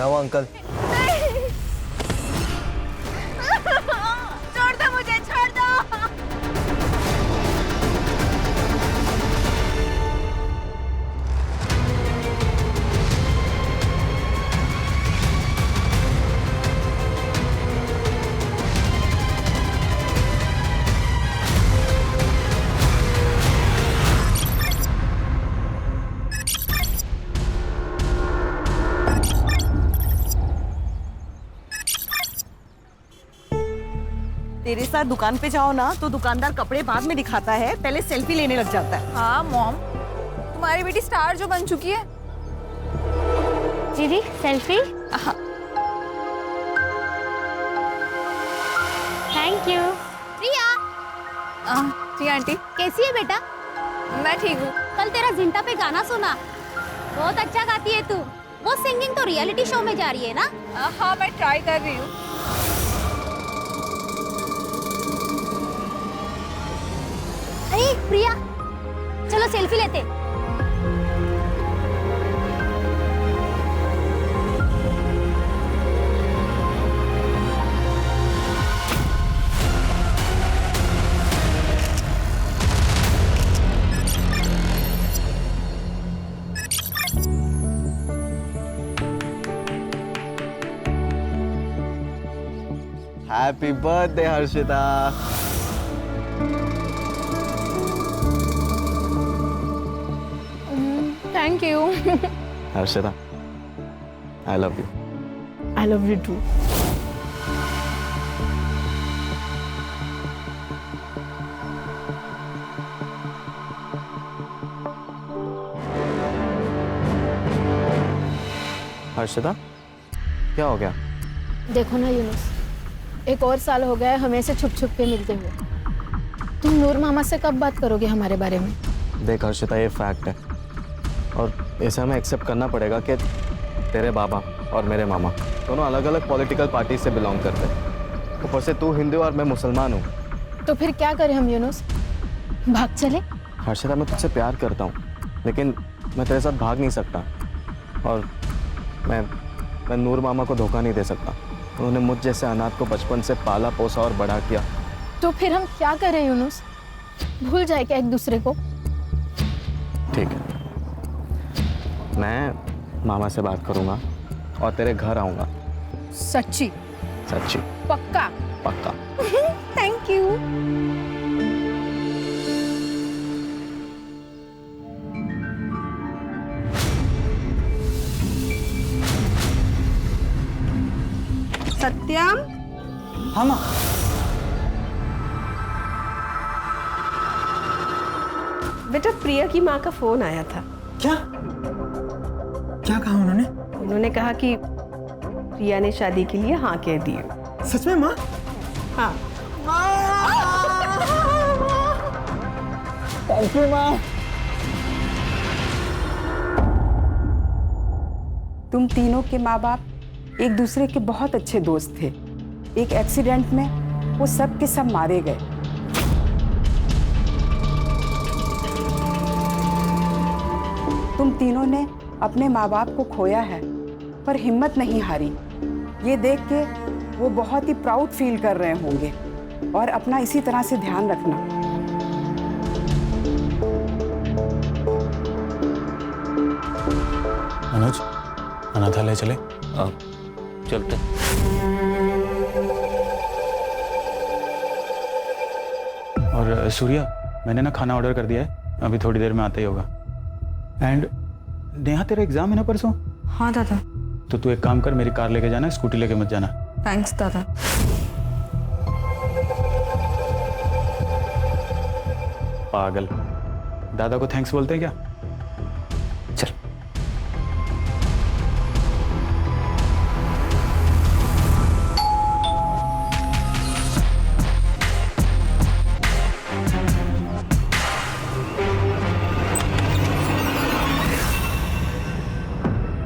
क्या हुआ अंकल? नहीं। छोड़ दो मुझे, छोड़ दो। तेरे साथ दुकान पे जाओ ना तो दुकानदार कपड़े बाद में दिखाता है, पहले सेल्फी लेने लग जाता है। हाँ मॉम, तुम्हारी बेटी स्टार जो बन चुकी है। दीदी सेल्फी। Thank you. प्रिया, जी आंटी। कैसी है बेटा? मैं ठीक हूँ। कल तेरा जिंटा पे गाना सुना, बहुत अच्छा गाती है तू। वो सिंगिंग तो रियलिटी शो में जा रही है ना? हाँ मैं ट्राई कर रही हूँ। अरे प्रिया, चलो सेल्फी लेते। Happy birthday Harshita. Thank you. Harshita, I love you. I love you too. Harshita, क्या हो गया? देखो ना यूनुस, एक और साल हो गया है हमें से छुप छुप के मिलते हुए। तुम नूर मामा से कब बात करोगे हमारे बारे में? देख हर्षिता, ये फैक्ट है और इसे हमें एक्सेप्ट करना पड़ेगा कि तेरे बाबा और मेरे मामा दोनों अलग अलग पॉलिटिकल पार्टी से बिलोंग करते हैं। ऊपर से तू हिंदू और मैं मुसलमान हूँ। तो फिर क्या करें हम यूनुस? भाग चले? हर्षिता, मैं तुझसे प्यार करता हूँ लेकिन मैं तेरे साथ भाग नहीं सकता और मैं नूर मामा को धोखा नहीं दे सकता। उन्होंने मुझ जैसे अनाथ को बचपन से पाला पोसा और बड़ा किया। तो फिर हम क्या करें यूनुस? भूल जाए क्या एक दूसरे को? ठीक है, मैं मामा से बात करूंगा और तेरे घर आऊंगा। सच्ची? सच्ची? पक्का? पक्का। Thank you. सत्यम, हाँ माँ। बेटा प्रिया की माँ का फोन आया था। क्या क्या कहा उन्होंने? उन्होंने कहा कि प्रिया ने शादी के लिए हाँ कह दी है। सच में माँ? हाँ। थैंक यू माँ। तुम तीनों के माँ बाप एक दूसरे के बहुत अच्छे दोस्त थे। एक एक्सीडेंट में वो सब के सब मारे गए। तुम तीनों ने अपने माँ बाप को खोया है पर हिम्मत नहीं हारी। ये देख के वो बहुत ही प्राउड फील कर रहे होंगे और अपना इसी तरह से ध्यान रखना। मनोज, अनाथालय चले? चलते। और सूर्या, मैंने ना खाना ऑर्डर कर दिया है, अभी थोड़ी देर में आता ही होगा। एंड नेहा, तेरा एग्जाम है ना परसों? हाँ दादा। तो तू एक काम कर, मेरी कार लेके जाना, स्कूटी लेके मत जाना। थैंक्स दादा। पागल, दादा को थैंक्स बोलते हैं क्या? चल।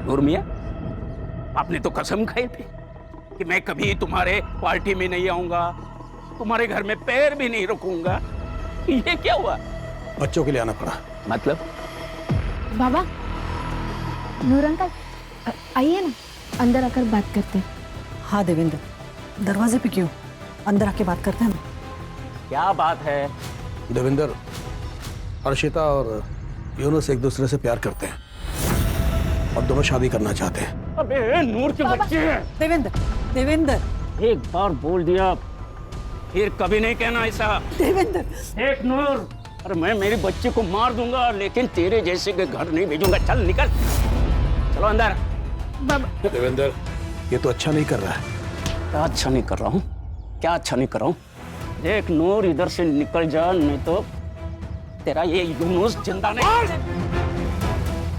नूर मियां, आपने तो कसम खाई थी कि मैं कभी तुम्हारे पार्टी में नहीं आऊंगा, तुम्हारे घर में पैर भी नहीं रखूंगा। ये क्या हुआ? बच्चों के लिए आना पड़ा। मतलब? बाबा, नूर अंकल, आइए ना। अंदर आकर बात करते हैं। हाँ देवेंद्र, दरवाजे पे क्यों? अंदर आके बात करते हैं ना। क्या बात है? देवेंद्र, हर्षिता और यूनुस एक दूसरे से प्यार करते हैं और दोनों शादी करना चाहते हैं। अबे नूर के बच्चे हैं। देवेंद्र, देवेंद्र, एक बार बोल दिया फिर कभी नहीं कहना ऐसा। देवेंद्र, एक नूर, अरे मैं मेरी बच्ची को मार दूंगा लेकिन तेरे जैसे के घर नहीं भेजूंगा। चल निकल, चलो अंदर। देवेंद्र, ये तो अच्छा नहीं कर रहा है। क्या अच्छा नहीं कर रहा हूँ? क्या अच्छा नहीं कर रहा हूँ? देख नूर, इधर से निकल जा नहीं तो तेरा ये यूनुस जिंदा नहीं।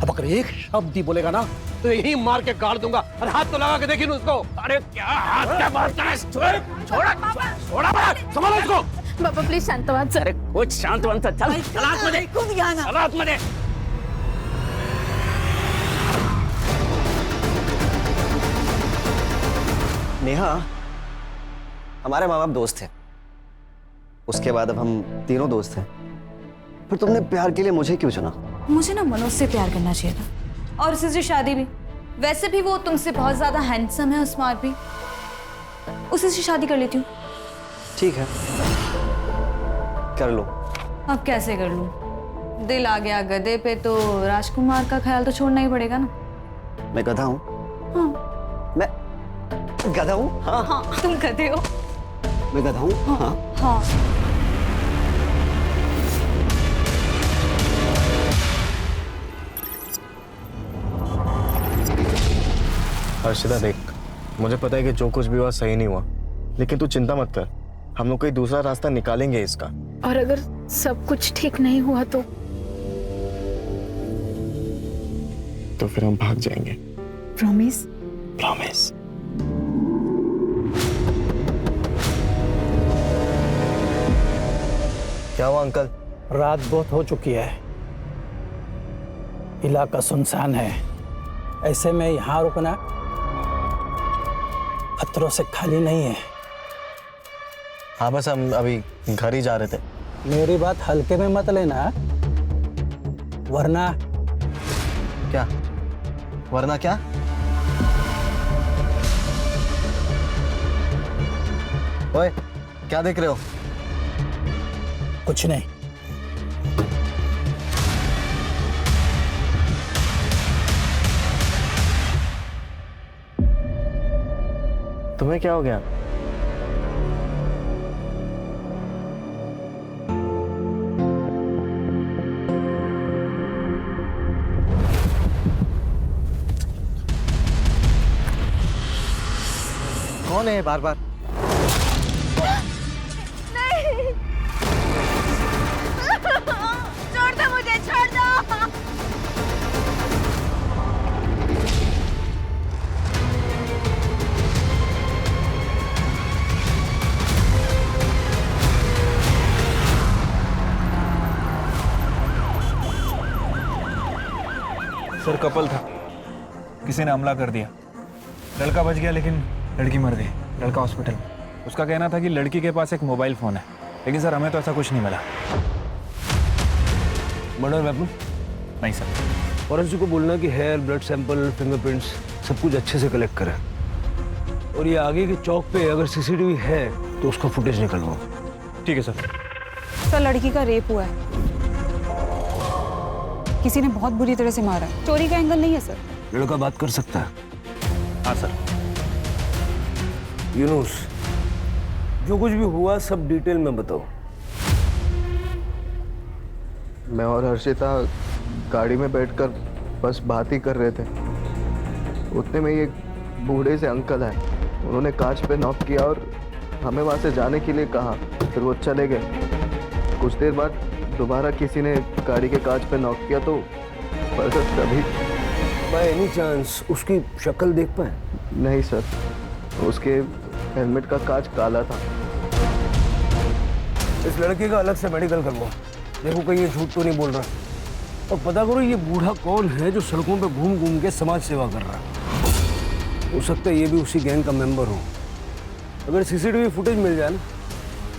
अब अगर एक शब्द ही बोलेगा ना तो यही मार के गाड़ दूंगा। और हाथ तो लगा के देखिए उसको। अरे क्या हाथ क्या बात है? छोड़ा बड़ा, संभालो इसको। बाबा प्लीज शांत व्हा सर। अरे कुछ शांत बन, चल चल आतमध्ये, चल आतमध्ये। नेहा, हमारे माँ बाप दोस्त थे, उसके बाद अब हम तीनों दोस्त हैं। फिर तुमने प्यार के लिए मुझे क्यों चुना? मुझे ना मनोज से प्यार करना चाहिए था, और उसी से शादी भी। वैसे भी वो तुमसे बहुत ज्यादा हैंडसम है और स्मार्ट भी, उसी से शादी कर लेती हूँ। ठीक है, कर लो। अब कैसे कर लूँ? दिल आ गया गधे पे तो राजकुमार का ख्याल तो छोड़ना ही पड़ेगा ना। मैं गधा हूँ? हाँ। मैं गधा हूँ? हाँ। हाँ, तुम गधे हो। मैं गधा हूँ? हाँ। हाँ। हर्षिता देख, मुझे पता है कि जो कुछ भी हुआ सही नहीं हुआ, लेकिन तू चिंता मत कर, हम लोग कोई दूसरा रास्ता निकालेंगे इसका। और अगर सब कुछ ठीक नहीं हुआ तो फिर हम भाग जाएंगे। प्रॉमिस? प्रॉमिस। क्या हुआ अंकल? रात बहुत हो चुकी है, इलाका सुनसान है, ऐसे में यहाँ रुकना खतरों से खाली नहीं है। हाँ बस हम अभी घर ही जा रहे थे। मेरी बात हल्के में मत लेना, वरना क्या? वरना क्या? ओए, क्या देख रहे हो? कुछ नहीं। तुम्हें क्या हो गया? कौन है बार बार? नहीं, छोड़ दो मुझे, छोड़ दो। सर कपल था, किसी ने हमला कर दिया। लड़का बच गया लेकिन लड़की मर गई। लड़का हॉस्पिटल में। उसका कहना था कि लड़की के पास एक मोबाइल फ़ोन है, लेकिन सर हमें तो ऐसा कुछ नहीं मिला। Murder weapon? नहीं सर। फॉरेंसिक को बोलना कि हेयर, ब्लड सैंपल, फिंगरप्रिंट्स सब कुछ अच्छे से कलेक्ट करें, और ये आगे के चौक पे अगर सीसीटीवी है तो उसका फुटेज निकलवाओ। ठीक है सर। सर लड़की का रेप हुआ है, किसी ने बहुत बुरी तरह से मारा है। चोरी का एंगल नहीं है सर। लड़का बात कर सकता है? हाँ सर। यूनुस, जो कुछ भी हुआ सब डिटेल में बताओ। मैं और हर्षिता गाड़ी में बैठकर बस बात ही कर रहे थे, उतने में एक बूढ़े से अंकल आए। उन्होंने कांच पे नॉक किया और हमें वहाँ से जाने के लिए कहा, फिर वो चले गए। कुछ देर बाद दोबारा किसी ने गाड़ी के कांच पे नॉक किया तो बस तभी। बाय एनी चांस उसकी शक्ल देख पाए? नहीं सर, उसके हेलमेट का कांच काला था। इस लड़के का अलग से मेडिकल करवाओ, देखो कहीं ये झूठ तो नहीं बोल रहा, और पता करो ये बूढ़ा कौन है जो सड़कों पे घूम घूम के समाज सेवा कर रहा है। हो सकता है ये भी उसी गैंग का मेंबर हो। अगर सीसीटीवी फुटेज मिल जाए ना,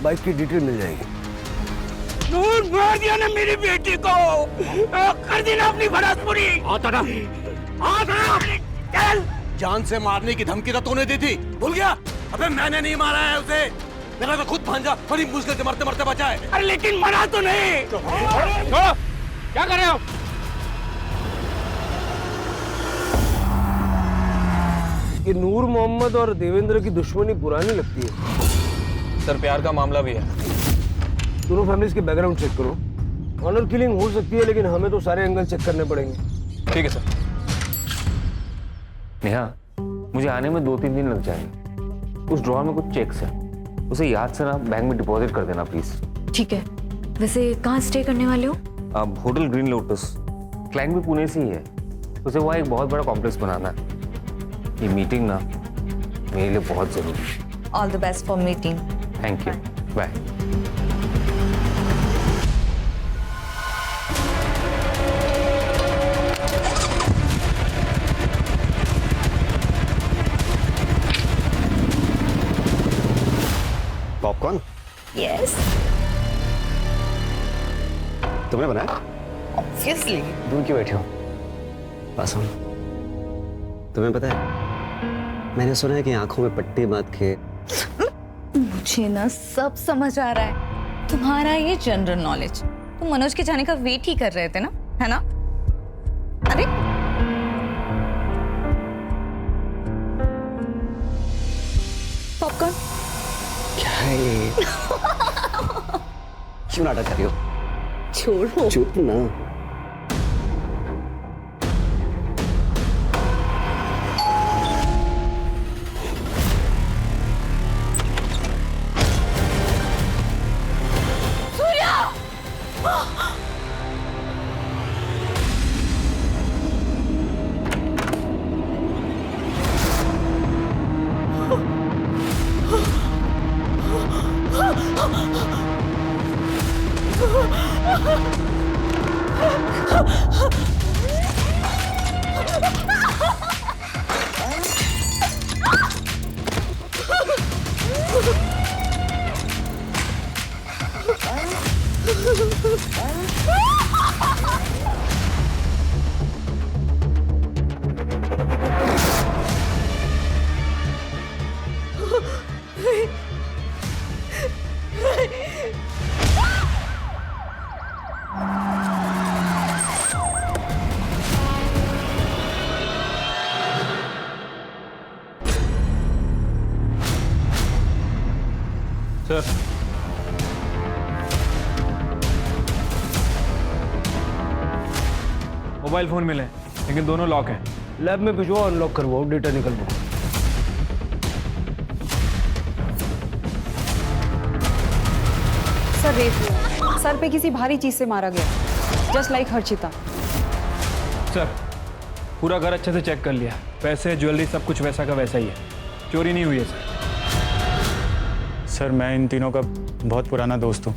बाइक की डिटेल मिल जाएगी। नूर मार दिया ना मेरी बेटी को, कर दी ना अपनी भड़ास पूरी। चल जान से मारने की धमकी तो तूने दी थी, भूल गया? अबे मैंने नहीं मारा है उसे, मेरा तो खुद भांजा बड़ी मुश्किल से मरते मरते बचा है। अरे लेकिन मरा तो नहीं। क्या कर रहे हो? कि नूर मोहम्मद और देवेंद्र की दुश्मनी पुरानी लगती है। सर प्यार का मामला भी है। दोनों फैमिलीज के बैकग्राउंड चेक करो। ऑनर किलिंग हो सकती है, लेकिन हमें तो सारे एंगल चेक करने पड़ेंगे। ठीक है सर। नेहा, मुझे आने में 2-3 दिन लग जाएंगे। उस ड्रॉअर में कुछ चेक्स है, उसे याद से ना बैंक में डिपॉजिट कर देना प्लीज। ठीक है। वैसे कहाँ स्टे करने वाले हो? अब होटल ग्रीन लोटस, क्लाइंट भी पुणे से ही है। उसे वहाँ एक बहुत बड़ा कॉम्प्लेक्स बनाना है। ये मीटिंग ना मेरे लिए बहुत जरूरी है। All the best for meeting. Thank you, bye. Popcorn? Yes. तुमने बनाया? ऑब्वियसली। दूर क्यों बैठे हो? पास आओ। तुम्हें पता है, मैंने सुना है कि आंखों में पट्टी बांध के। मुझे ना सब समझ आ रहा है। तुम्हारा ये जनरल नॉलेज, तुम मनोज के जाने का वेट ही कर रहे थे ना, है ना? अरे पॉपकॉर्न क्या है ये? क्यों नाटक कर रही हो? छोड़ो। चुप ना। सर, मोबाइल फोन मिले लेकिन दोनों लॉक है। लैब में भिजवाओ, अनलॉक करवाओ, डेटा निकलवाओ। सर रेप हुआ, सर पे किसी भारी चीज से मारा गया, जस्ट लाइक हर्षिता। सर पूरा घर अच्छे से चेक कर लिया, पैसे ज्वेलरी सब कुछ वैसा का वैसा ही है, चोरी नहीं हुई है सर। सर मैं इन तीनों का बहुत पुराना दोस्त हूँ।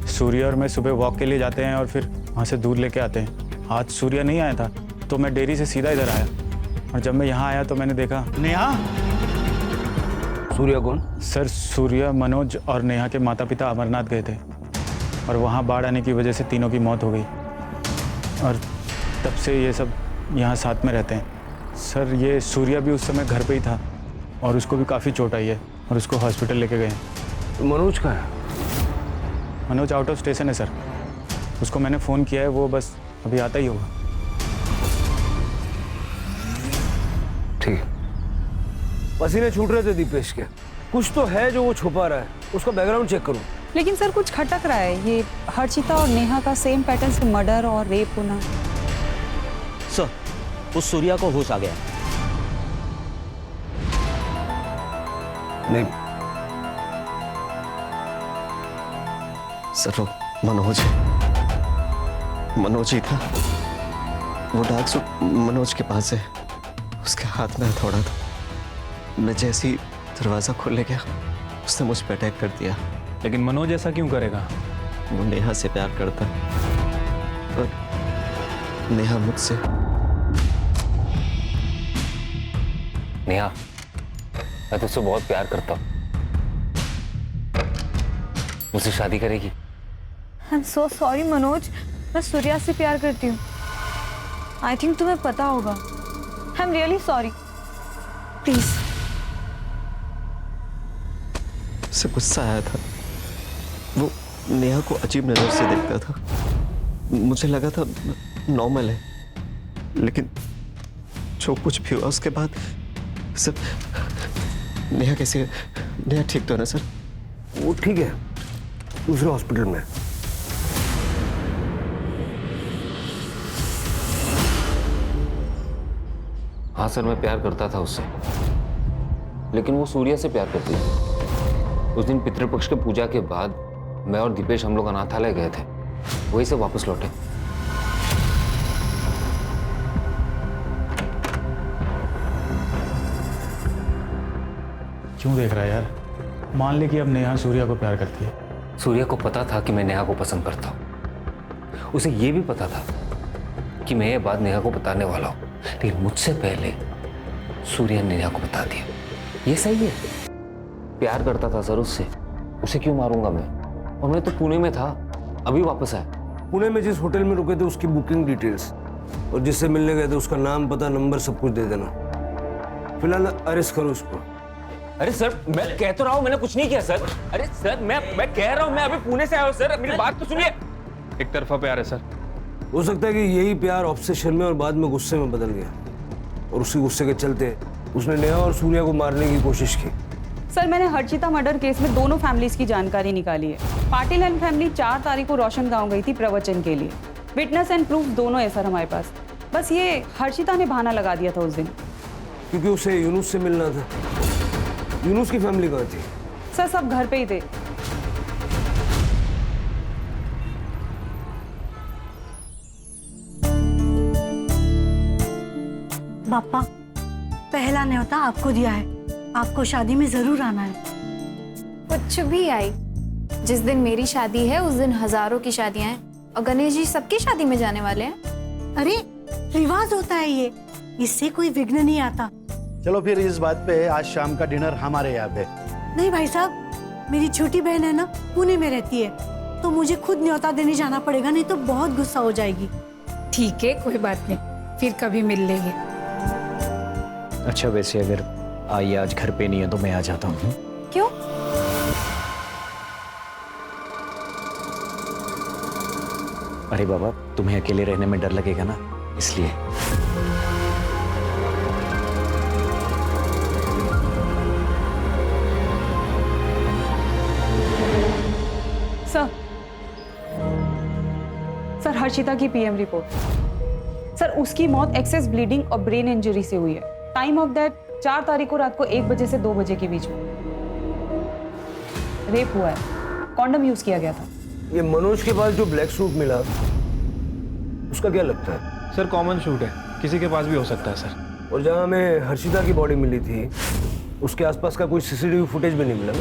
सूर्य और मैं सुबह वॉक के लिए जाते हैं और फिर वहाँ से दूध लेके आते हैं। आज सूर्य नहीं आया था तो मैं डेयरी से सीधा इधर आया, और जब मैं यहाँ आया तो मैंने देखा। नेहा? सूर्य कौन? सर सूर्य, मनोज और नेहा के माता पिता अमरनाथ गए थे और वहाँ बाढ़ आने की वजह से तीनों की मौत हो गई, और तब से ये सब यहाँ साथ में रहते हैं। सर ये सूर्य भी उस समय घर पे ही था और उसको भी काफ़ी चोट आई है और उसको हॉस्पिटल लेके गए। मनोज का है? मनोज आउट ऑफ स्टेशन है सर, उसको मैंने फ़ोन किया है, वो बस अभी आता ही होगा। ठीक। पसीने छूट रहे थे दीपेश के, कुछ तो है जो वो छुपा रहा है, उसका बैकग्राउंड चेक करो। लेकिन सर कुछ खटक रहा है, ये हर्षिता और नेहा का सेम पैटर्न से मर्डर और रेप होना। सर उस सूर्या को होश आ गया। नहीं सर वो मनोज ही था। वो डाक सूट मनोज के पास है, उसके हाथ में हथौड़ा था। मैं जैसे ही दरवाजा खोलने गया उसने मुझ पर अटैक कर दिया। लेकिन मनोज ऐसा क्यों करेगा? वो नेहा से प्यार करता और नेहा मुझसे। नेहा, मैं तुझसे बहुत प्यार करता हूँ, मुझसे शादी करेगी? I am so sorry Manoj, मैं सूर्या से प्यार करती हूँ। आई थिंक तुम्हें पता होगा। I am really sorry. Please. उसे गुस्सा आया था, वो नेहा को अजीब नजर से देखता था। मुझे लगा था नॉर्मल है, लेकिन जो कुछ भी हुआ उसके बाद सब। नेहा कैसी है? नेहा ठीक तो है ना सर? वो ठीक है, दूसरे हॉस्पिटल में। हाँ सर, मैं प्यार करता था उससे, लेकिन वो सूर्या से प्यार करती थी। उस दिन पितृपक्ष के पूजा के बाद मैं और दीपेश हम लोग अनाथालय गए थे, वहीं से वापस लौटे। क्यों देख रहा है यार? मान ले कि अब नेहा सूर्या को प्यार करती है। सूर्या को पता था कि मैं नेहा को पसंद करता हूँ। उसे ये भी पता था कि मैं ये बात नेहा को बताने वाला हूँ, लेकिन मुझसे पहले सूर्या ने नेहा को बता दिया। ये सही है? प्यार करता था सर उससे, उसे क्यों मारूंगा मैं? और मैं तो पुणे में था, अभी वापस आया। पुणे में जिस होटल में रुके थे उसकी बुकिंग डिटेल्स और जिससे मिलने गए थे उसका नाम, पता, नंबर सब कुछ दे देना। फिलहाल अरेस्ट करो उसको। अरे सर, मैं कह तो रहा हूँ मैंने कुछ नहीं किया सर। अरे सर, मैं कह रहा हूँ मैं अभी पुणे से आया हूँ सर, मेरी बात तो सुनिए। एक तरफा प्यार है सर। हो सकता है कि यही प्यार ऑब्सेशन में और बाद में गुस्से में बदल गया, और उसी गुस्से के चलते उसने नेहा और सूर्या को मारने की कोशिश की। सर, मैंने हर्षिता मर्डर केस में दोनों फैमिलीज की जानकारी निकाली है। पाटिल एंड फैमिली 4 तारीख को रोशन गांव गई थी प्रवचन के लिए। विटनेस एंड प्रूफ दोनों है सर हमारे पास। बस ये हर्षिता ने बहाना लगा दिया था उस दिन, क्योंकि उसे यूनुस से मिलना था। यूनुस की फैमिली कहाँ थी? सर सब घर पे ही थे। पापा, पहला न्योता आपको दिया है, आपको शादी में जरूर आना है। कुछ भी आई, जिस दिन मेरी शादी है उस दिन हजारों की शादियां हैं, और गणेश जी सबकी शादी में जाने वाले हैं। अरे रिवाज होता है ये, इससे कोई विघ्न नहीं आता। चलो फिर इस बात पे आज शाम का डिनर हमारे यहाँ पे। नहीं भाई साहब, मेरी छोटी बहन है ना, पुणे में रहती है, तो मुझे खुद न्योता देने जाना पड़ेगा, नहीं तो बहुत गुस्सा हो जाएगी। ठीक है, कोई बात नहीं, फिर कभी मिल लेंगे। अच्छा, वैसे अगर आई आज घर पे नहीं है तो मैं आ जाता हूँ। क्यों? अरे बाबा, तुम्हें अकेले रहने में डर लगेगा ना, इसलिए। सर हर्षिता की पीएम रिपोर्ट। सर उसकी मौत एक्सेस ब्लीडिंग और ब्रेन इंजरी से हुई है। टाइम ऑफ डेथ 4 तारीख को रात को 1 बजे से 2 बजे के बीच में। रेप हुआ है, कॉन्डम यूज किया गया था। ये मनोज के पास जो ब्लैक सूट मिला, उसका क्या लगता है? सर कॉमन शूट है, किसी के पास भी हो सकता है सर। और जहाँ हमें हर्षिता की बॉडी मिली थी, उसके आसपास का कोई सीसीटीवी फुटेज भी नहीं मिला?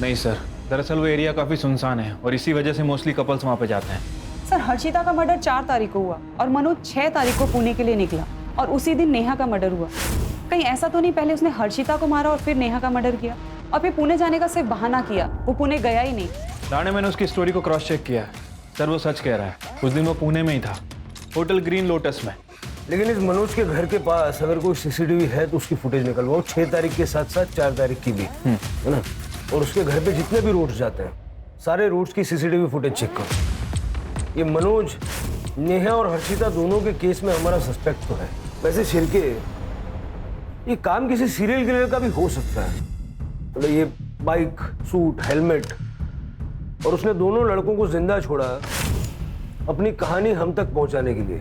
नहीं सर, दरअसल वो एरिया काफी सुनसान है और इसी वजह से मोस्टली कपल्स वहाँ पे जाते हैं। सर हर्षिता का मर्डर 4 तारीख को हुआ और मनोज 6 तारीख को पुणे के लिए निकला, और उसी दिन नेहा का मर्डर हुआ। कहीं ऐसा तो नहीं पहले उसने हर्षिता को मारा और फिर नेहा का मर्डर किया, और फिर पुणे जाने का सिर्फ बहाना किया, वो पुणे गया ही नहीं। राणे, मैंने उसकी स्टोरी को क्रॉस चेक किया है सर, वो सच कह रहा है। उस दिन वो पुणे में ही था, होटल ग्रीन लोटस में। लेकिन इस मनोज के घर के पास अगर कोई सीसीटीवी है तो उसकी फुटेज निकलवाओ, 6 तारीख के साथ साथ 4 तारीख की भी, है ना? और उसके घर पे जितने भी रूट्स जाते हैं, सारे रूट्स की सीसीटीवी फुटेज चेक करो। ये मनोज, नेहा और हर्षिता दोनों के केस में हमारा सस्पेक्ट तो है। वैसे शिरके, ये काम किसी सीरियल किलर का भी हो सकता है। मतलब ये बाइक, सूट, हेलमेट, और उसने दोनों लड़कों को जिंदा छोड़ा अपनी कहानी हम तक पहुंचाने के लिए।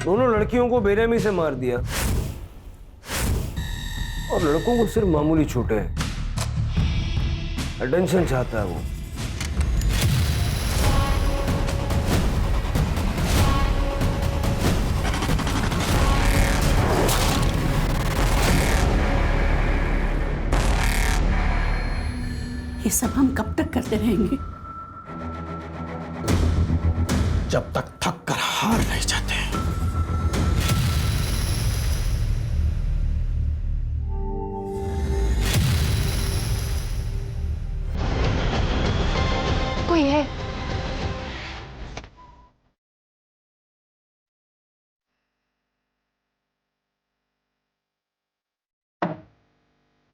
दोनों लड़कियों को बेरहमी से मार दिया और लड़कों को सिर्फ मामूली चोटें हैं। अटेंशन चाहता है वो। ये सब हम कब तक करते रहेंगे? जब तक थक कर हार नहीं जाते। कोई है?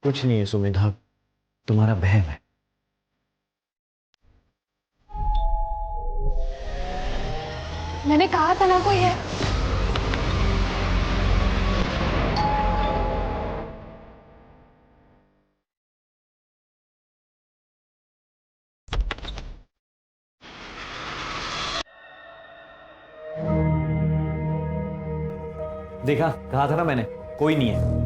कुछ नहीं है सुमेधा, तुम्हारा बहम है। मैंने कहा था ना कोई है। देखा, कहा था ना मैंने, कोई नहीं है।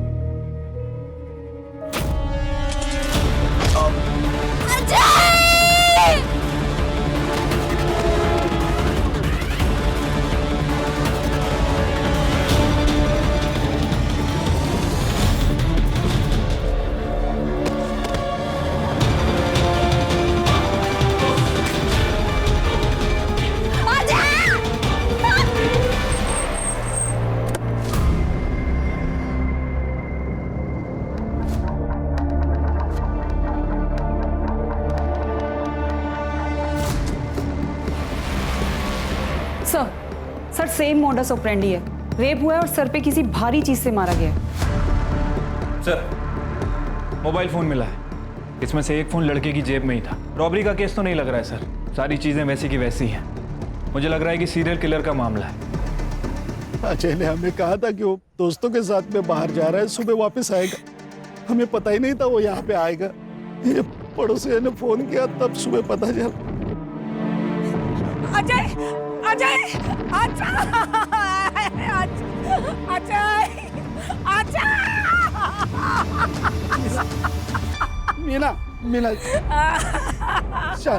सर सेम मॉडस ऑपरेंडी है। रेप हुआ है और सर पे किसी भारी चीज से मारा गया है। सर मोबाइल फोन मिला है, इसमें से एक फोन लड़के की जेब में ही था। रॉबरी का केस तो नहीं लग रहा है सर, सारी चीजें वैसी की वैसी हैं। मुझे लग रहा है कि सीरियल किलर का मामला है। अजय ने हमें कहा था कि वो दोस्तों के साथ में बाहर जा रहा है, सुबह वापस आएगा। हमें पता ही नहीं था वो यहाँ पे आएगा। ये पड़ोसी ने फोन किया, तब सुबह पता चला। अजय अजय अजय अजय मीना मीना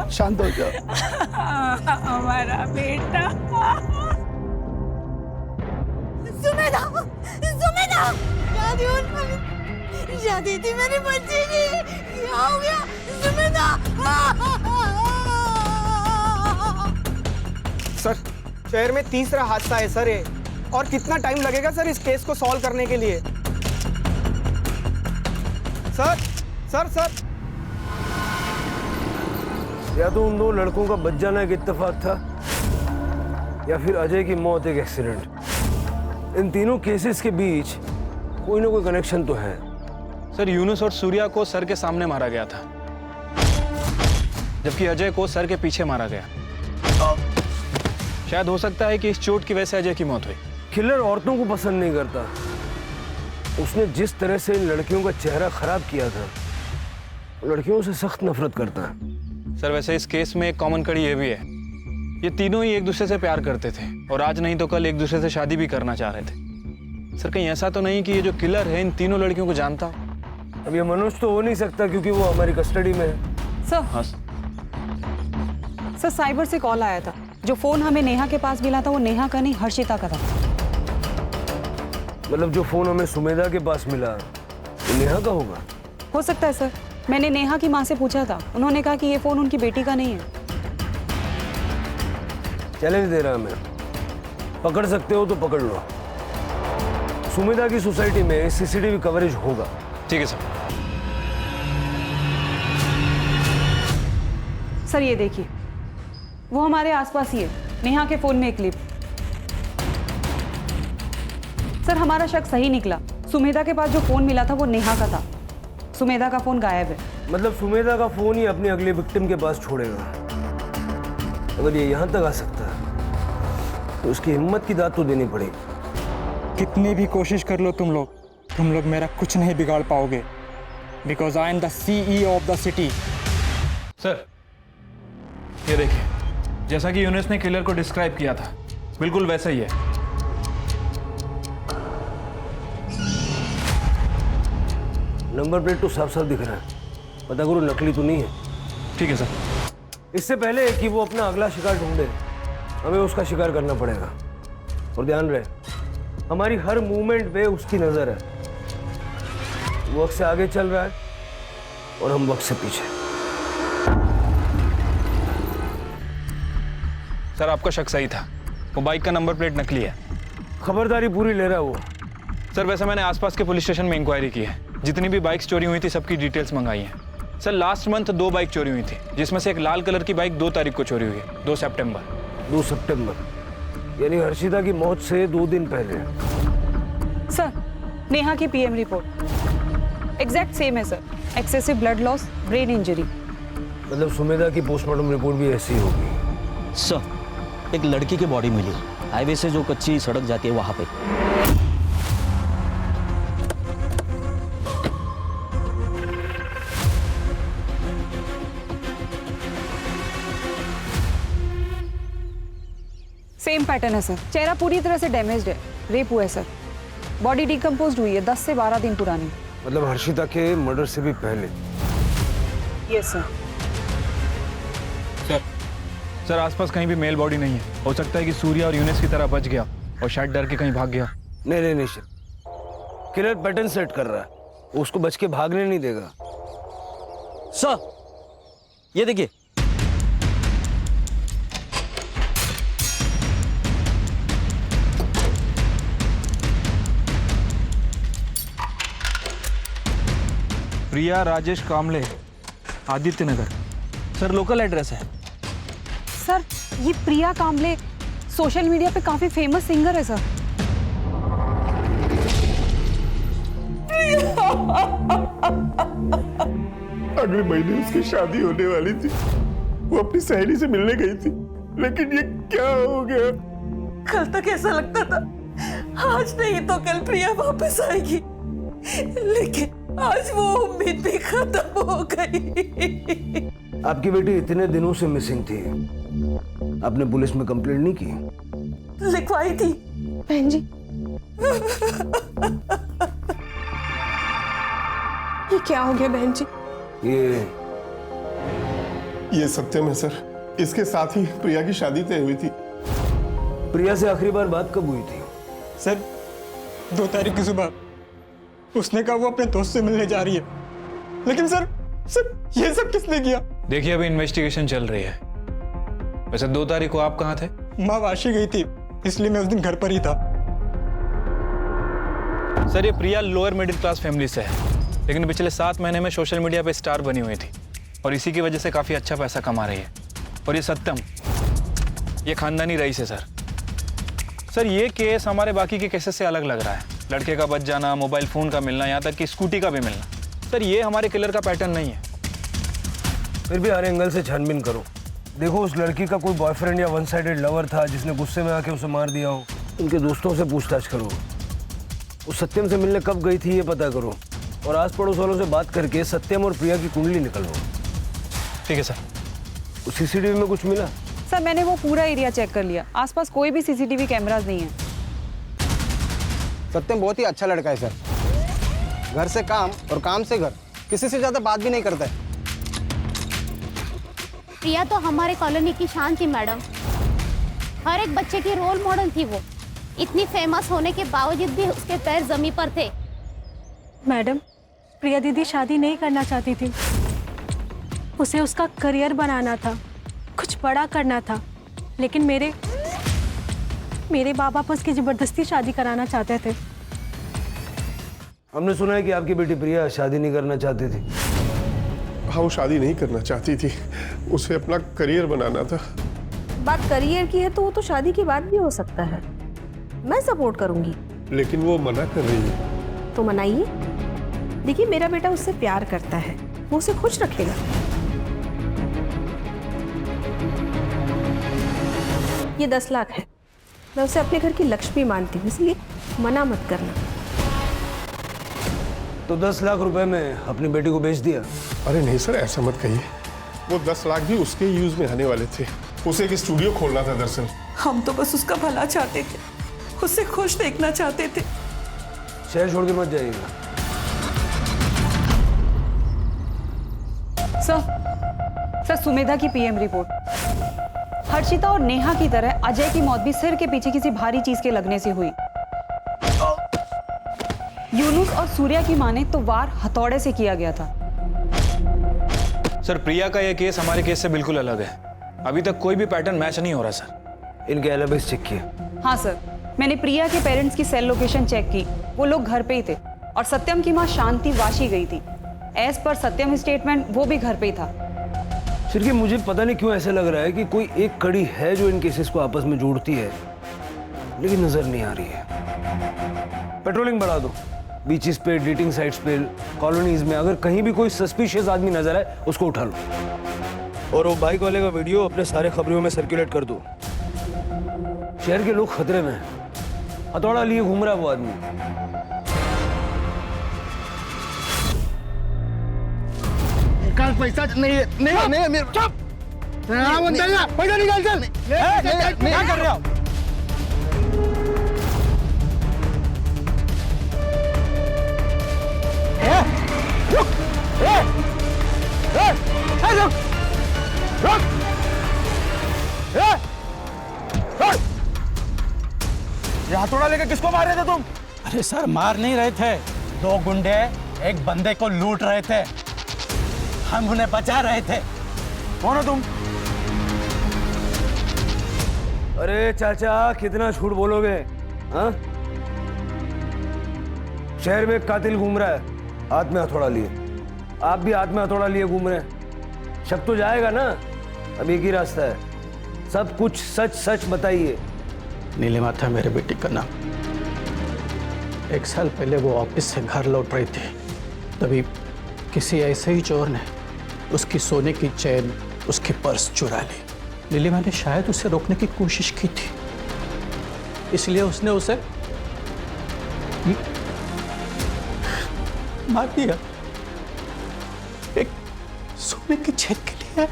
शांत हो जाओ। हमारा बेटा सुमेधा सुमेधा शादी थी मेरे बच्चे की, क्या हो गया सुमेधा? सर शहर में तीसरा हादसा है सर ये, और कितना टाइम लगेगा सर इस केस को सॉल्व करने के लिए? सर सर सर या तो उन दो लड़कों का बच जाना एक इत्तेफाक था, या फिर अजय की मौत एक एक्सीडेंट। इन तीनों केसेस के बीच कोई ना कोई कनेक्शन तो है। सर यूनुस और सूर्या को सर के सामने मारा गया था, जबकि अजय को सर के पीछे मारा गया। शायद हो सकता है कि इस चोट की वजह से अजय की मौत हुई। किलर औरतों को पसंद नहीं करता। उसने जिस तरह से इन लड़कियों का चेहरा खराब किया था, लड़कियों से सख्त नफरत करता है। सर वैसे इस केस में एक कॉमन कड़ी ये भी है, ये तीनों ही एक दूसरे से प्यार करते थे और आज नहीं तो कल एक दूसरे से शादी भी करना चाह रहे थे। सर कहीं ऐसा तो नहीं कि ये जो किलर है इन तीनों लड़कियों को जानता? अब ये मनोज तो हो नहीं सकता क्योंकि वो हमारी कस्टडी में है। सर हाँ। सर साइबर से कॉल आया था, जो फोन हमें नेहा के पास मिला था वो नेहा का नहीं हर्षिता का था। मतलब जो फोन हमें सुमेधा के पास मिला वो नेहा का होगा? हो सकता है सर, मैंने नेहा की माँ से पूछा था, उन्होंने कहा कि ये फोन उनकी बेटी का नहीं है। चैलेंज दे रहा मैं, पकड़ सकते हो तो पकड़ लो। सुमेधा की सोसाइटी में सीसीटीवी कवरेज होगा। ठीक है सर। सर ये देखिए, वो हमारे आसपास ही है, नेहा के फोन में एक क्लिप। सर हमारा शक सही निकला, सुमेधा के पास जो फोन मिला था वो नेहा का था, सुमेधा का फोन गायब है। मतलब सुमेधा का फोन ही अपने अगले विक्टिम के पास छोड़ेगा। अगर ये यहाँ तक आ सकता है तो उसकी हिम्मत की दाद तो देनी पड़ेगी। कितनी भी कोशिश कर लो तुम लोग मेरा कुछ नहीं बिगाड़ पाओगे, because I am the CEO of the city. Sir ये देखिए, जैसा कि यूनुस ने किलर को डिस्क्राइब किया था बिल्कुल वैसा ही है। नंबर प्लेट तो साफ साफ दिख रहा है, पता करो नकली तो नहीं है। ठीक है सर। इससे पहले कि वो अपना अगला शिकार ढूंढे, हमें उसका शिकार करना पड़ेगा। और ध्यान रहे, हमारी हर मूवमेंट पे उसकी नजर है। वो वक्त से आगे चल रहा है और हम वक्त से पीछे। सर आपका शक सही था, वो बाइक का नंबर प्लेट नकली है। खबरदारी पूरी ले रहा है वो। सर वैसे मैंने आसपास के पुलिस स्टेशन में इंक्वायरी की है, जितनी भी बाइक्स चोरी हुई थी सबकी डिटेल्स मंगाई हैं। सर लास्ट मंथ 2 बाइक चोरी हुई थी, जिसमें से एक लाल कलर की बाइक 2 तारीख को चोरी हुई है, 2 सितंबर। 2 सितंबर यानी हर्षिता की मौत से 2 दिन पहले। सर नेहा की PM रिपोर्ट। एग्जैक्ट सेम है sir, excessive blood loss, brain injury. मतलब सुमेधा की पोस्टमार्टम रिपोर्ट भी ऐसी होगी। सर, एक लड़की की बॉडी मिली हाईवे से जो कच्ची सड़क जाती है वहां पे। सेम पैटर्न है सर, चेहरा पूरी तरह से डैमेज्ड है, रेप हुआ है सर। बॉडी डिकम्पोज्ड हुई है, 10 से 12 दिन पुरानी। मतलब हर्षिता के मर्डर से भी पहले। Yes sir. सर आसपास कहीं भी मेल बॉडी नहीं है। हो सकता है कि सूर्या और यूनिस की तरह बच गया और शायद डर के कहीं भाग गया। नहीं सर, किलर पैटर्न सेट कर रहा है, वो उसको बच के भागने नहीं देगा। सर ये देखिए, प्रिया राजेश कामले, आदित्य नगर। सर लोकल एड्रेस है। सर ये प्रिया कामले सोशल मीडिया पे काफी फेमस सिंगर है सर। अगले महीने उसकी शादी होने वाली थी, वो अपनी सहेली से मिलने गई थी, लेकिन ये क्या हो गया? कल तक ऐसा लगता था आज नहीं तो कल प्रिया वापस आएगी, लेकिन आज वो उम्मीद भी खत्म हो गई। आपकी बेटी इतने दिनों से मिसिंग थी, आपने पुलिस में कंप्लेंट नहीं की? लिखवाई थी बहन जी। ये क्या हो गया बहन जी? ये सत्यम है सर, इसके साथ ही प्रिया की शादी तय हुई थी। प्रिया से आखिरी बार बात कब हुई थी? सर 2 तारीख की सुबह उसने कहा वो अपने दोस्त से मिलने जा रही है, लेकिन सर ये सब किसने किया? देखिए अभी इन्वेस्टिगेशन चल रही है। वैसे 2 तारीख को आप कहाँ थे? माँ वाशी गई थी, इसलिए मैं उस दिन घर पर ही था। सर ये प्रिया लोअर मिडिल क्लास फैमिली से है, लेकिन पिछले 7 महीने में सोशल मीडिया पे स्टार बनी हुई थी और इसी की वजह से काफी अच्छा पैसा कमा रही है। और ये सत्यम, ये खानदानी रईस है सर ये केस हमारे बाकी के केसेस से अलग लग रहा है। लड़के का बच जाना, मोबाइल फोन का मिलना, यहाँ तक कि स्कूटी का भी मिलना। सर ये हमारे किलर का पैटर्न नहीं है। फिर भी हर एंगल से छानबीन करो। देखो उस लड़की का कोई बॉयफ्रेंड या वन साइडेड लवर था जिसने गुस्से में आके उसे मार दिया हो। उनके दोस्तों से पूछताछ करो, उस सत्यम से मिलने कब गई थी ये पता करो, और आस पड़ोस वालों से बात करके सत्यम और प्रिया की कुंडली निकलवाओ। ठीक है सर। उस सीसीटीवी में कुछ मिला? सर मैंने वो पूरा एरिया चेक कर लिया, आसपास कोई भी सीसीटीवी कैमरास नहीं है। सत्यम बहुत ही अच्छा लड़का है सर, घर से काम और काम से घर, किसी से ज्यादा बात भी नहीं करता है। प्रिया तो हमारे कॉलोनी की शान थी मैडम, हर एक बच्चे की रोल मॉडल थी वो। इतनी फेमस होने के बावजूद भी उसके पैर जमीन पर थे। मैडम, प्रिया दीदी शादी नहीं करना चाहती थी, उसे उसका करियर बनाना था, कुछ बड़ा करना था, लेकिन मेरे बाबा उसकी जबरदस्ती शादी कराना चाहते थे। हमने सुना है कि आपकी बेटी प्रिया शादी नहीं करना चाहती थी। हाँ, वो शादी नहीं करना चाहती थी, उसे अपना करियर बनाना था। बात करियर की है तो वो तो शादी की बात भी हो सकता है, मैं सपोर्ट करूंगी। लेकिन वो मना कर रही है। तो मनाइए। देखिए मेरा बेटा उससे प्यार करता है, वो उसे खुश रखेगा। ये 10 लाख है, मैं उसे अपने घर की लक्ष्मी मानती हूँ, इसलिए मना मत करना। तो 10 लाख रुपए में अपनी बेटी को बेच दिया? अरे नहीं सर, ऐसा मत कहिए, वो 10 लाख भी उसके यूज में आने वाले थे। उसे एक स्टूडियो खोलना था दरअसल। हम तो बस उसका भला चाहते थे, उसे खुश देखना चाहते थे। शहर छोड़ के मत जाइएगा। सर सुमेधा की पीएम रिपोर्ट। हर्षिता और नेहा की तरह अजय की मौत भी सिर के पीछे किसी भारी चीज के लगने से हुई। यूनुस और सूर्या की माने तो वार हथौड़े से किया गया था। सर प्रिया का यह केस हमारे केस से बिल्कुल अलग है, अभी तक कोई भी पैटर्न मैच नहीं हो रहा सर। इनके एलिबीज चेक किए? हाँ सर, मैंने प्रिया के पेरेंट्स की सेल लोकेशन चेक की, वो लोग घर पे ही थे और सत्यम की माँ शांति वाशी गई थी। एज पर सत्यम स्टेटमेंट वो भी घर पे ही था। सिर्फ मुझे पता नहीं क्यों ऐसा लग रहा है कि कोई एक कड़ी है जो इन केसेस को आपस में जोड़ती है, लेकिन नजर नहीं आ रही है। पेट्रोलिंग बढ़ा दो, बीचेस पे, डेटिंग साइट्स पे, कॉलोनीज में अगर कहीं भी कोई सस्पिशियस आदमी नजर आए उसको उठा लो। और वो बाइक वाले का वीडियो अपने सारे खबरों में सर्कुलेट कर दो। शहर के लोग खतरे में हैं। हथौड़ा लिए घूम रहा है वो आदमी। निकाल पैसा। नहीं नहीं नहीं मेरे चुप। पैसा निकाल चल। क्या कर रहे हो? ये हथौड़ा लेकर किसको मार रहे थे तुम? अरे सर मार नहीं रहे थे, दो गुंडे एक बंदे को लूट रहे थे, हम उन्हें बचा रहे थे। कौन हो तुम? अरे चाचा कितना झूठ बोलोगे? हाँ, शहर में एक कातिल घूम रहा है हाथ में हथौड़ा लिए, आप भी हाथ में हथौड़ा लिए घूम रहे हैं। शक तो जाएगा ना, अब एक ही रास्ता है, सब कुछ सच सच बताइए। नीलिमा था मेरे बेटी का नाम। 1 साल पहले वो ऑफिस से घर लौट रही थी, तभी किसी ऐसे ही चोर ने उसकी सोने की चेन, उसकी पर्स चुरा ली। नीलिमा ने शायद उसे रोकने की कोशिश की थी, इसलिए उसने उसे मार दिया। एक सोने की चेन के लिए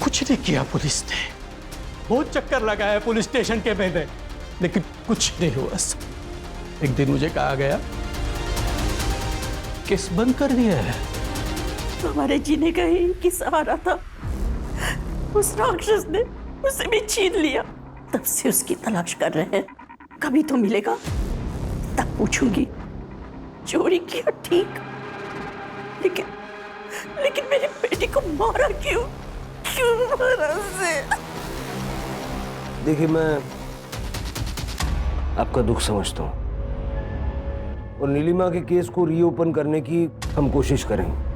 कुछ नहीं किया पुलिस ने, बहुत चक्कर लगाया पुलिस स्टेशन के में, लेकिन कुछ नहीं हुआ। एक दिन मुझे कहा गया केस बंद कर दिया है। हमारे जीने का ही एक ही सहारा था, उस राक्षस ने उसे भी छीन लिया। तब से उसकी तलाश कर रहे हैं, कभी तो मिलेगा तब पूछूंगी। चोरी किया ठीक, लेकिन मेरी बेटी को मारा क्यों? क्यों मारा उसे? देखिए मैं आपका दुख समझता हूँ और नीलिमा के केस को रीओपन करने की हम कोशिश करेंगे।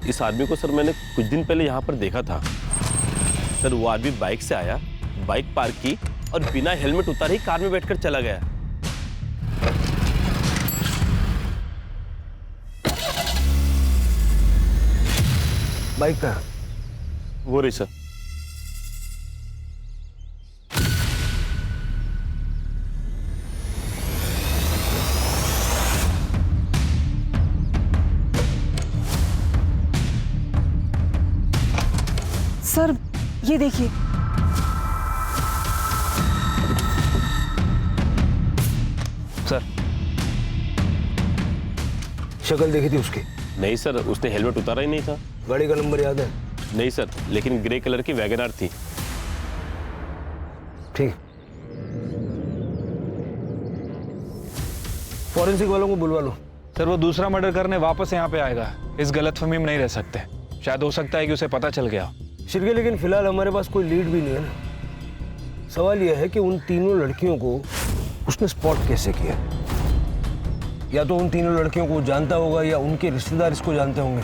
इस आदमी को सर मैंने कुछ दिन पहले यहाँ पर देखा था सर। वो आदमी बाइक से आया, बाइक पार्क की और बिना हेलमेट उतारे ही कार में बैठकर चला गया। बाइक का वो रही सर। सर ये देखिए, सर शक्ल देखी थी उसकी? नहीं सर, उसने हेलमेट उतारा ही नहीं था। गाड़ी का नंबर याद है? नहीं सर, लेकिन ग्रे कलर की वैगनआर थी। ठीक, फॉरेंसिक वालों को बुलवा लो। सर वो दूसरा मर्डर करने वापस यहाँ पे आएगा, इस गलतफहमी में नहीं रह सकते। शायद हो सकता है कि उसे पता चल गया। शिरके, लेकिन फिलहाल हमारे पास कोई लीड भी नहीं है ना। सवाल यह है कि उन तीनों लड़कियों को उसने स्पॉट कैसे किया? या तो उन तीनों लड़कियों को जानता होगा या उनके रिश्तेदार इसको जानते होंगे,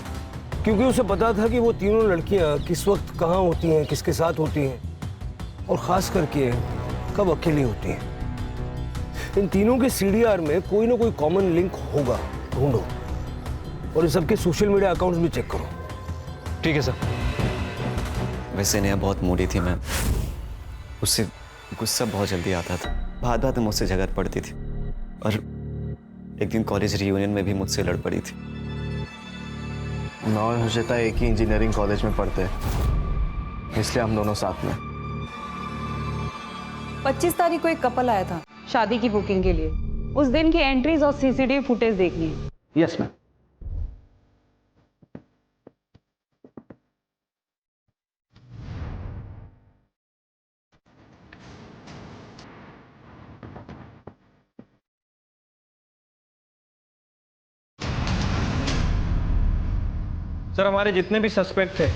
क्योंकि उसे पता था कि वो तीनों लड़कियां किस वक्त कहाँ होती हैं, किसके साथ होती हैं और ख़ास करके कब अकेली होती हैं। इन तीनों के सीडीआर में कोई ना कोई कॉमन लिंक होगा, ढूंढो और इन सबके सोशल मीडिया अकाउंट्स भी चेक करो। ठीक है सर। वैसे नेहा बहुत मूडी थी मैम, उससे गुस्सा बहुत जल्दी आता था, बात बात में मुझसे झगड़ पड़ती थी और एक दिन कॉलेज रियूनियन में भी मुझसे लड़ पड़ी थी। मैं और हर्षिता एक ही इंजीनियरिंग कॉलेज में पढ़ते हैं, इसलिए हम दोनों साथ में। 25 तारीख को एक कपल आया था शादी की बुकिंग के लिए। उस दिन की एंट्रीज और सीसीटीवी फुटेज देखनी है। Yes ma'am. सर हमारे जितने भी सस्पेक्ट थे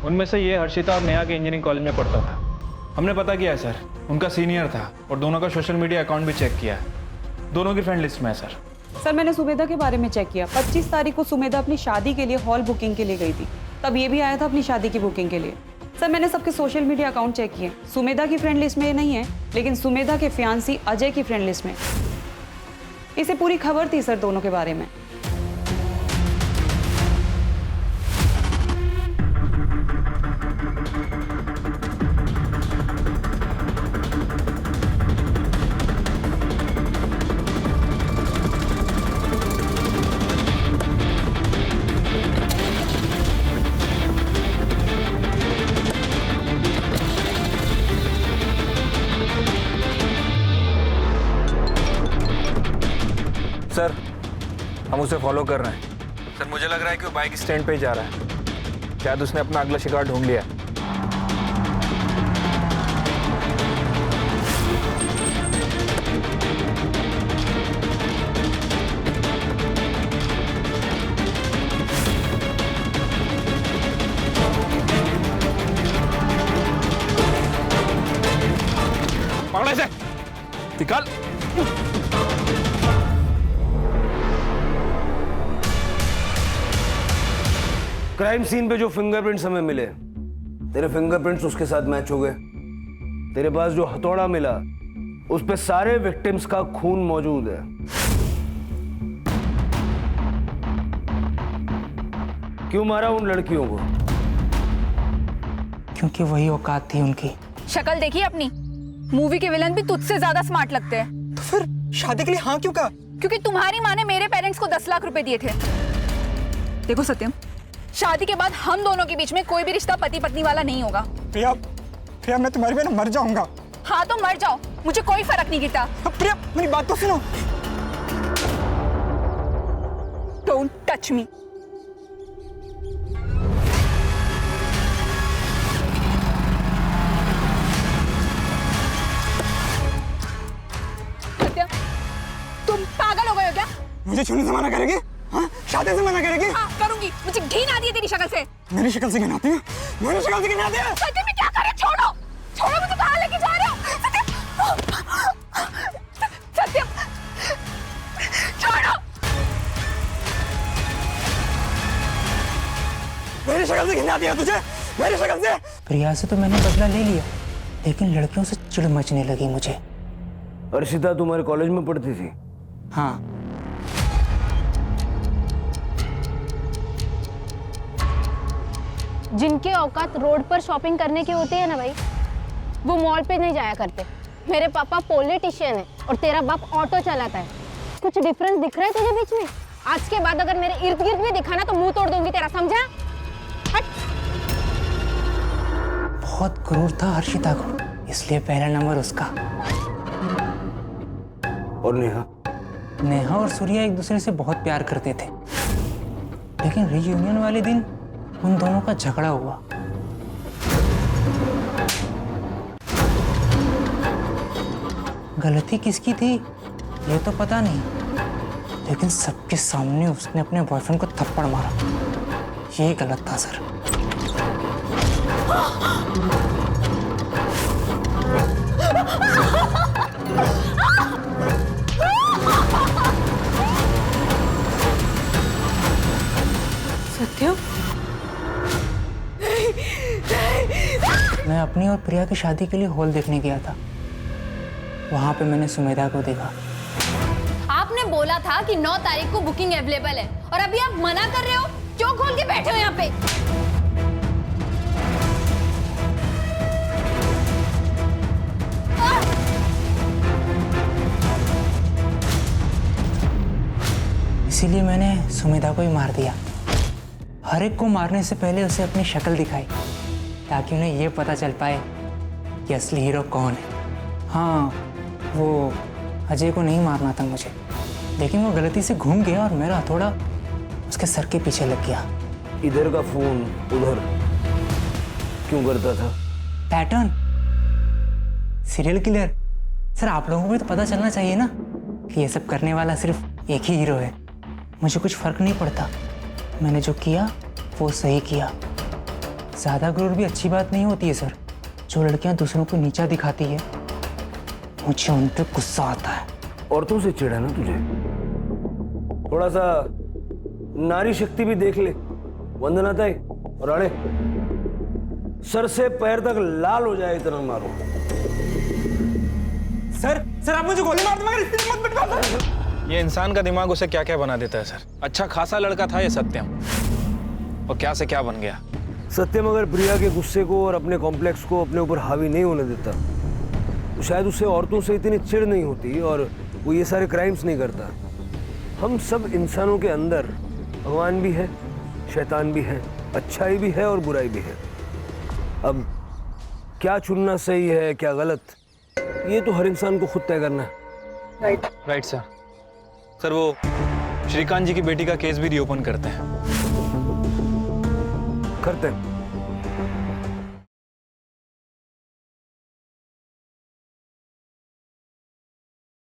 उनमें से ये हर्षिता और नेहा के इंजीनियरिंग कॉलेज में पढ़ता था। हमने पता किया है सर, उनका सीनियर था और दोनों का सोशल मीडिया अकाउंट भी चेक किया है। दोनों की फ्रेंड लिस्ट में है सर। सर मैंने सुमेधा के बारे में चेक किया। 25 तारीख को सुमेधा अपनी शादी के लिए हॉल बुकिंग के लिए गई थी, तब ये भी आया था अपनी शादी की बुकिंग के लिए। सर मैंने सबके सोशल मीडिया अकाउंट चेक किए, सुमेधा की फ्रेंड लिस्ट में ये नहीं है, लेकिन सुमेधा के फियांसी अजय की फ्रेंड लिस्ट में। इसे पूरी खबर थी सर दोनों के बारे में। सर हम उसे फॉलो कर रहे हैं। सर मुझे लग रहा है कि वो बाइक स्टैंड पे ही जा रहा है। शायद उसने अपना अगला शिकार ढूंढ लिया। पकड़ो इसे, निकाल। क्राइम सीन पे जो फिंगरप्रिंट्स हमें मिले, तेरे फिंगरप्रिंट्स उसके साथ मैच हो गए। तेरे पास जो हथौड़ा मिला उस पे सारे विक्टिम्स का खून मौजूद है। क्यों मारा उन लड़कियों को? क्योंकि वही औकात थी उनकी। शक्ल देखी अपनी? मूवी के विलन भी तुझसे ज्यादा स्मार्ट लगते हैं। तो फिर शादी के लिए हाँ क्यों कहा? क्योंकि तुम्हारी माँ ने मेरे पेरेंट्स को 10 लाख रुपए दिए थे। देखो सत्यम, शादी के बाद हम दोनों के बीच में कोई भी रिश्ता पति पत्नी वाला नहीं होगा। प्रिया, प्रिया मैं तुम्हारी बिना मर जाऊंगा। हाँ तो मर जाओ, मुझे कोई फर्क नहीं गिरता। प्रिया मेरी बात तो सुनो। Don't touch me. सत्यम, तुम पागल हो गए हो क्या? मुझे छूने से मना करेगी? हाँ? शादी से मना करेगी? हाँ करूंगी। मुझे घिन आती है तेरी शक्ल से। मेरी शक्ल से घिन आती है? मेरी शक्ल से घिन आती है? सत्यम मैं क्या कर रहे? छोड़ो, छोड़ो, मुझे कहाँ लेके जा रहे हो? सत्यम, छोड़ो। मेरी शक्ल से घिन आती है तुझे? मेरी शक्ल से? प्रिया से तो मैंने बदला ले लिया, लेकिन लड़कियों से चिढ़ मचने लगी मुझे। अर्शिता तुम्हारे कॉलेज में पढ़ती थी? हाँ। जिनके औकात रोड पर शॉपिंग करने की होती है ना भाई, वो मॉल पे नहीं जाया करते। मेरे पापा पॉलिटिशियन है और तेरा बाप ऑटो चलाता है। कुछ डिफरेंस दिख रहा है तुझे बीच में? आज के बाद अगर मेरे इर्द गिर्द भी दिखा ना तो मुंह तोड़ दूंगी तेरा, समझा? हट। बहुत क्रूर था हर्षिता को, इसलिए पहला नंबर उसका। और नेहा? नेहा और सूर्या एक दूसरे से बहुत प्यार करते थे, लेकिन रीयूनियन वाले दिन उन दोनों का झगड़ा हुआ। गलती किसकी थी ये तो पता नहीं, लेकिन सबके सामने उसने अपने बॉयफ्रेंड को थप्पड़ मारा। ये गलत था सर। सत्यम, मैं अपनी और प्रिया की शादी के लिए हॉल देखने गया था। वहां पे मैंने सुमेधा को देखा। आपने बोला था कि 9 तारीख को बुकिंग अवेलेबल है और अभी आप मना कर रहे हो। क्यों खोल के बैठे हो यहाँ पे? इसीलिए मैंने सुमेधा को ही मार दिया। हर एक को मारने से पहले उसे अपनी शक्ल दिखाई, ताकि उन्हें यह पता चल पाए कि असली हीरो कौन है। हाँ, वो अजय को नहीं मारना था मुझे, लेकिन वो गलती से घूम गया और मेरा हथौड़ा उसके सर के पीछे लग गया। इधर का फोन उधर क्यों करता था? Pattern, serial killer. सर आप लोगों को भी तो पता चलना चाहिए ना कि ये सब करने वाला सिर्फ एक ही हीरो है। मुझे कुछ फर्क नहीं पड़ता, मैंने जो किया वो सही किया। ज़्यादा गुरूर भी अच्छी बात नहीं होती है सर। जो लड़कियां दूसरों को नीचा दिखाती है, मुझे उन पर गुस्सा आता है। औरतों से चिढ़ है ना तुझे? थोड़ा सा नारी शक्ति भी देख ले। वंदना ताई और आड़े, सर से पैर तक लाल हो जाए इतना मारो। सर आप मुझे गोली मार दो, मगर इससे मत पिटवाओ सर। ये इंसान का दिमाग उसे क्या क्या बना देता है सर। अच्छा खासा लड़का था ये सत्यम, और क्या से क्या बन गया। सत्यम अगर प्रिया के गुस्से को और अपने कॉम्प्लेक्स को अपने ऊपर हावी नहीं होने देता तो शायद उससे औरतों से इतनी चिढ़ नहीं होती और वो ये सारे क्राइम्स नहीं करता। हम सब इंसानों के अंदर भगवान भी है, शैतान भी है, अच्छाई भी है और बुराई भी है। अब क्या चुनना सही है क्या गलत, ये तो हर इंसान को खुद तय करना है। Right sir. सर वो श्रीकांत जी की बेटी का केस भी रीओपन करते हैं। करते हैं।